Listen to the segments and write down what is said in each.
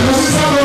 Não se sabe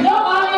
No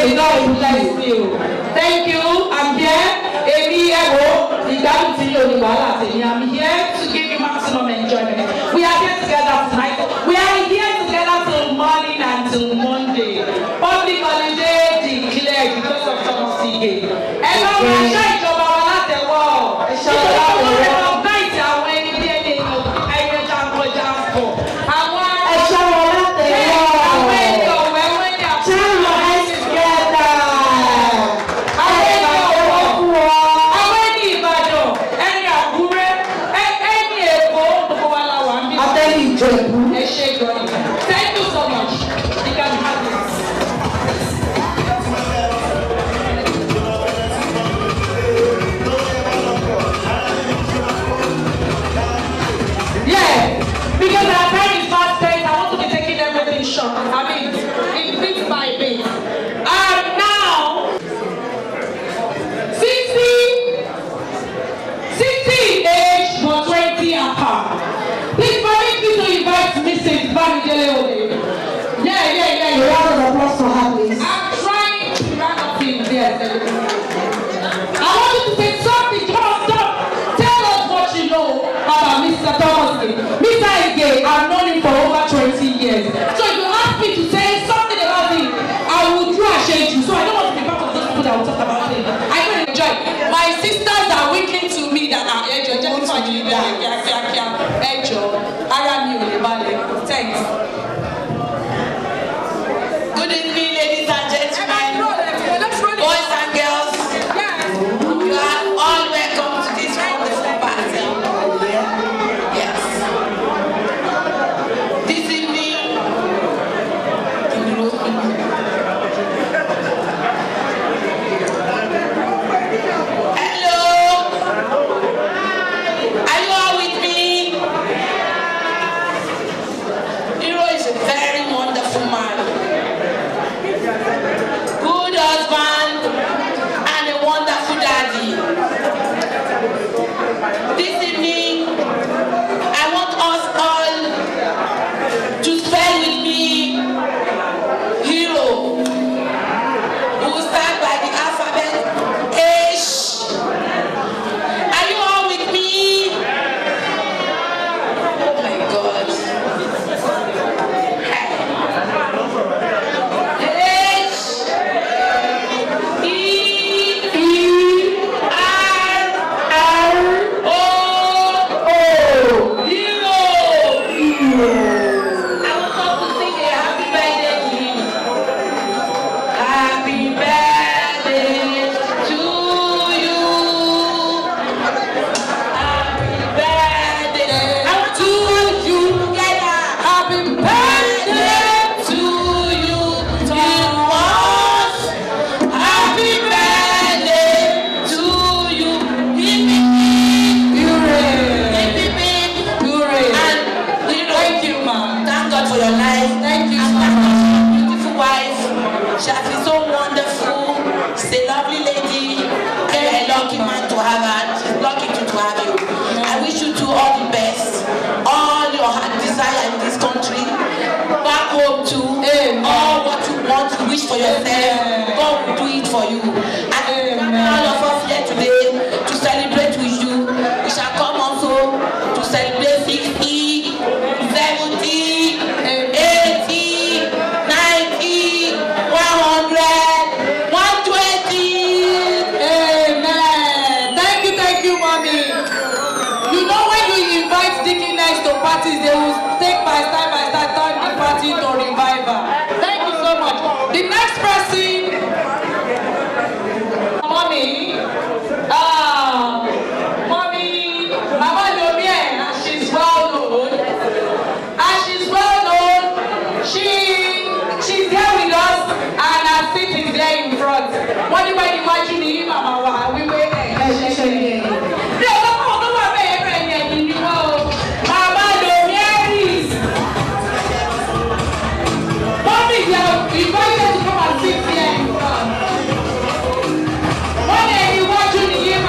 May God bless you. Thank you. I'm here. Emi Ewo, ìdáhùn tí yóò I'm here to give you maximum enjoyment. We are here together tonight. We are here together till morning until Monday. Public holiday declared because of Thomas Ige. Everyone, shine your power at the wall. Thank you so much. You can have this. Yeah, because our time is fast spent, I want to be taking everything short. I mean, in bit by bit. Now, 60 age for 20 apart. Please permit me to invite Mrs. Bamidele Ode. Yeah. A round of applause for her, please. I'm trying to run up in there. I want you to say something. Come on, stop. Tell us what you know about Mr. Thomas Ige. Mr. Ige, I've known him for over 20 years. So if you ask me to say something about him, I will do a shade you. So I don't want to be part of those people that will talk about him. I will enjoy. My sisters are winking to me that are enjoying. Thanks. Good evening, ladies and gentlemen, boys and girls. You are all welcome to this wonderful party. Yes. This evening, hello. Are you all with me? Hero is a very wonderful man. Good husband and a wonderful daddy. This evening, I want us all to spend with me Hero, who will start by the alphabet H. Are you all with me? Oh my God. She has been so wonderful. She's a lovely lady. You're a lucky man to have her. She's lucky to have you. I wish you two all the best. All your heart desire in this country. Back home too. All what you want to wish for yourself, God will do it for you. And all of us here today to celebrate with you. We shall come also to celebrate 60, 70, 80, 90, 100, 120. Amen. Thank you, mommy. You know when you invite deaconess to parties, they will take by style turn the party to revival. Thank you so much. The next person, mommy. Mommy, Mama Lomien, and she's well known. She's here with us, and her seat is there in front. What do you imagine him, Mama? We wait there. Mama Lomien. Mommy, you are invited to come and sit here in front. What are you watching him?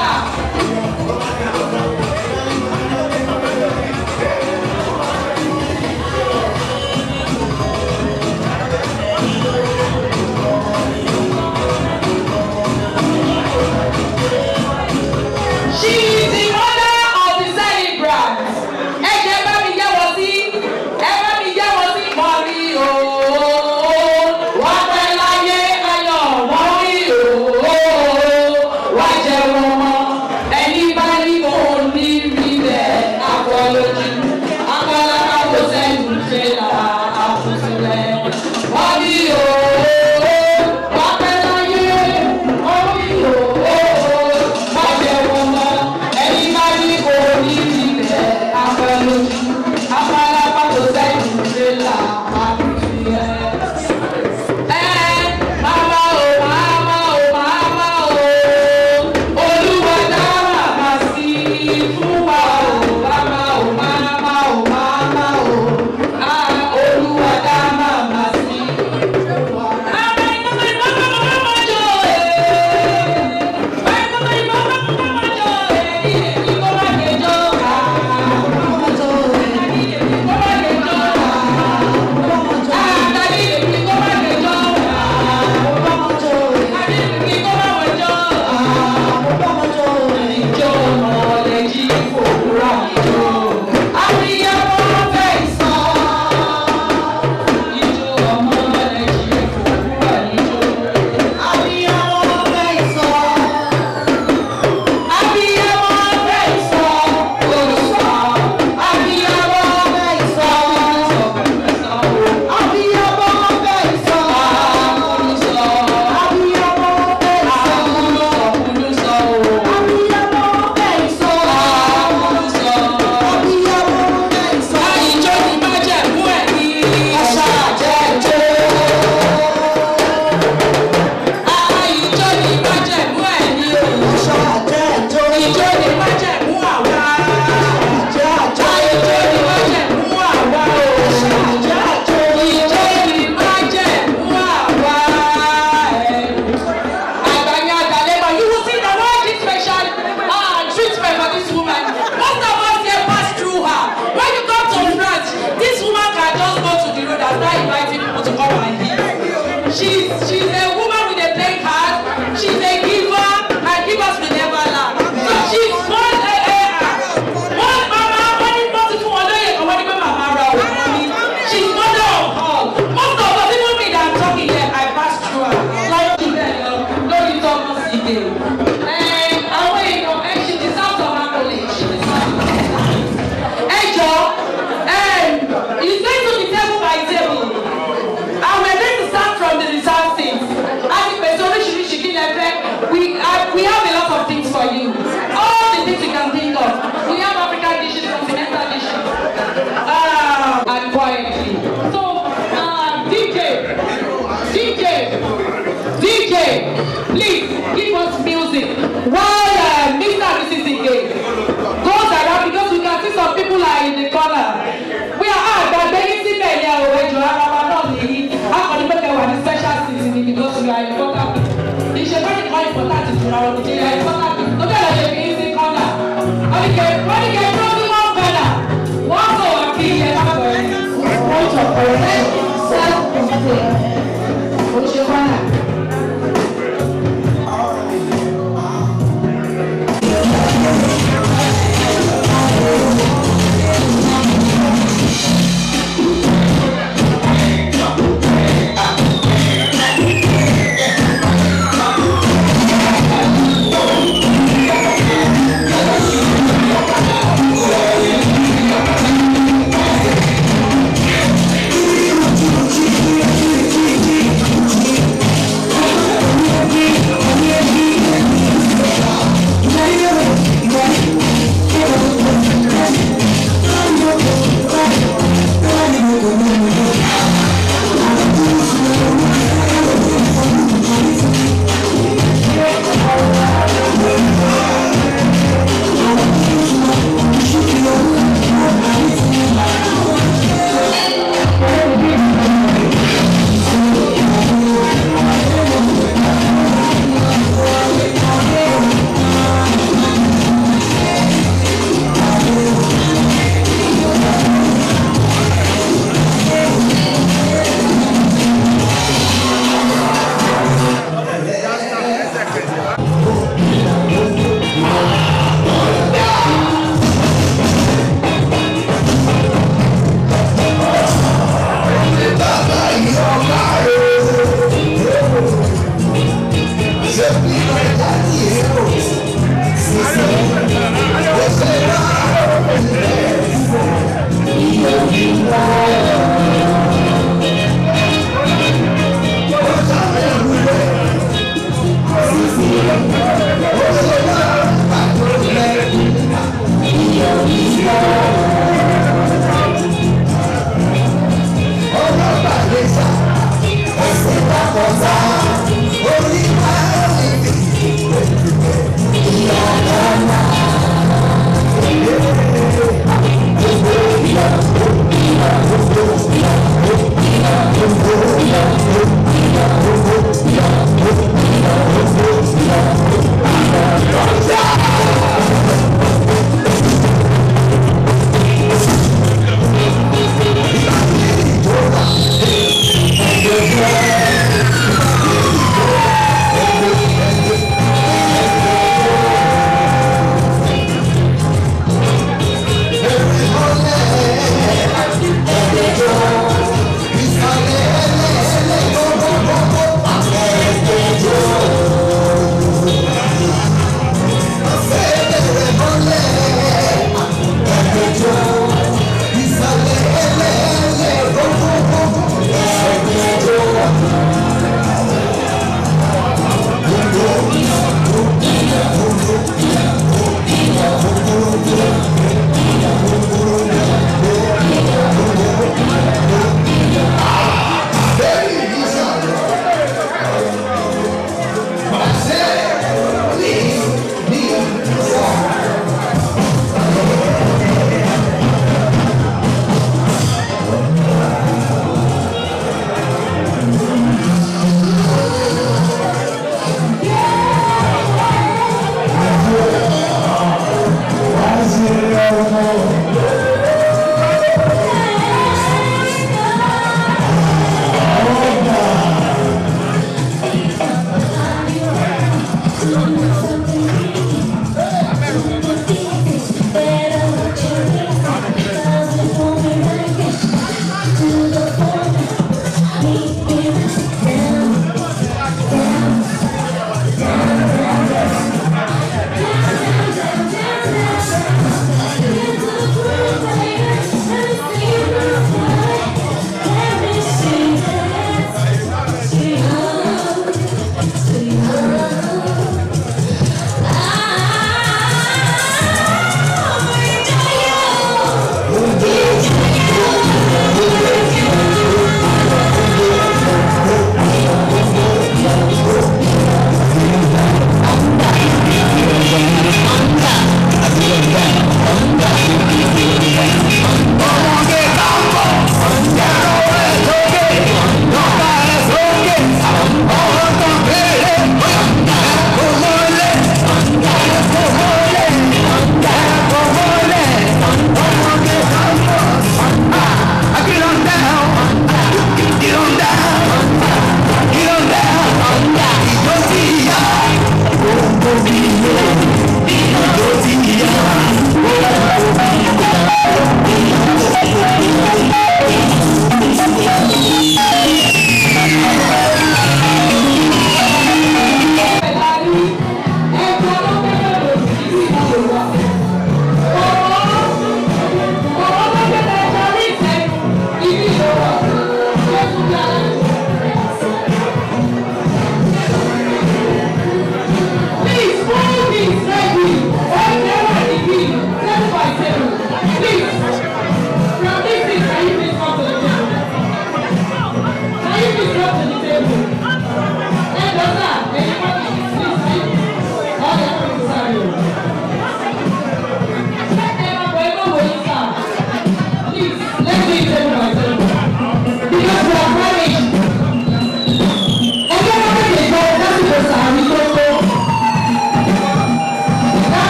wọ́n ní kẹ́ tó ní wọ́n bẹ̀rẹ̀ wọ́n kọ̀ wá kí ilẹ̀ bá bẹ̀rẹ̀. Point of correction, self-contained. Oshikwana.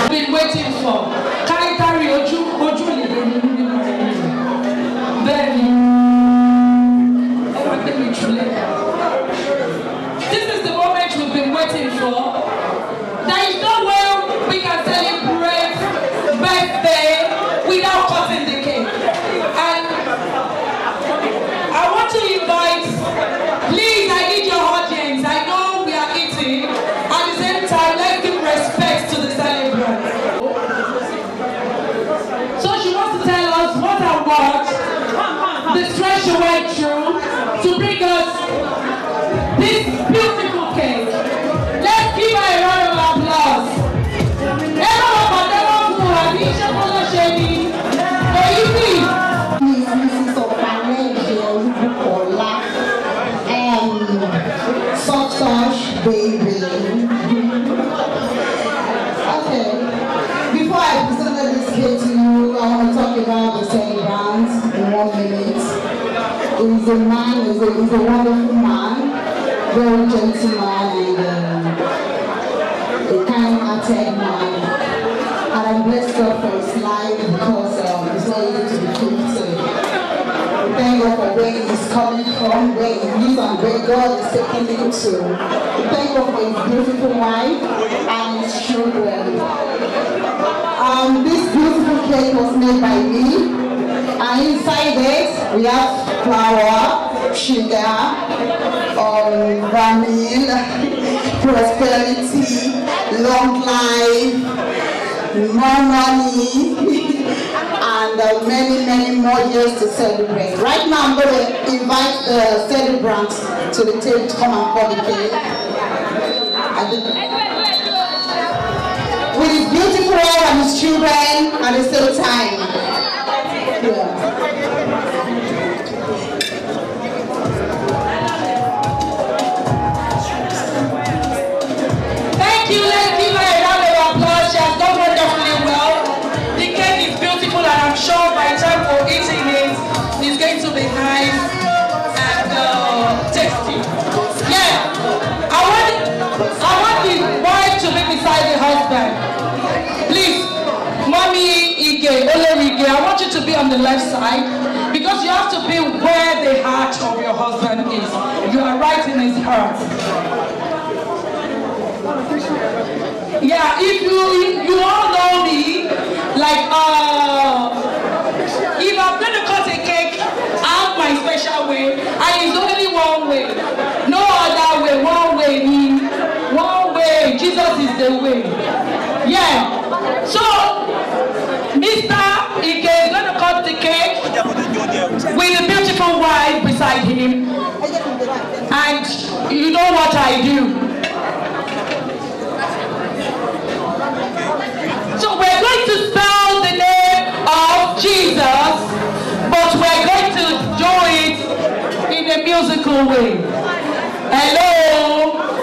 Been waiting for. Can I carry Oju? This is the moment we've been waiting for. There is no way we can celebrate birthday without cutting the cake. And I want to invite, please, I need your audience. I know we are eating. At the same time, let's give respect to the celebrant. So she wants to tell us what and what the stress she went through to bring us this beautiful cake. Let's give her a round of applause. Mrs. Opanege Bukola and Sotosh baby. Okay, before I presented this cake to you, I want to talk about the celebrant in 1 minute. He's a man, he's a wonderful man, very gentleman and a kind-hearted man. And I'm blessed God for his life because it's not easy to be kept. Thank God for where he's coming from, where he lives and where God is taking him to. Thank God for his beautiful wife and his children. This beautiful cake was made by me. And inside it, we have flour, sugar, vanilla, prosperity, long life, more money, and many more years to celebrate. Right now, I'm going to invite the celebrants to the table to come and cut the cake. With his beautiful wife and his children at the same time. Yeah. Thank you. Let's give her a round of applause. She has done wonderfully well. The cake is beautiful, and I'm sure by the time we're eating it, it's going to be nice and tasty. Yeah, I want the wife to be beside the husband. Please, Mommy Ige, Ole Ige, I want you to be on the left side because you have to be where the heart of your husband is. You are right in his heart. Yeah, if you all know me, like if I'm gonna cut a cake, I have my special way, and it's only one way, no other way. One way. Jesus is the way. Yeah. So Mr. Ike is gonna cut the cake with a beautiful wife beside him, and you know what I do. So we're going to spell the name of Jesus, but we're going to do it in a musical way. Hello.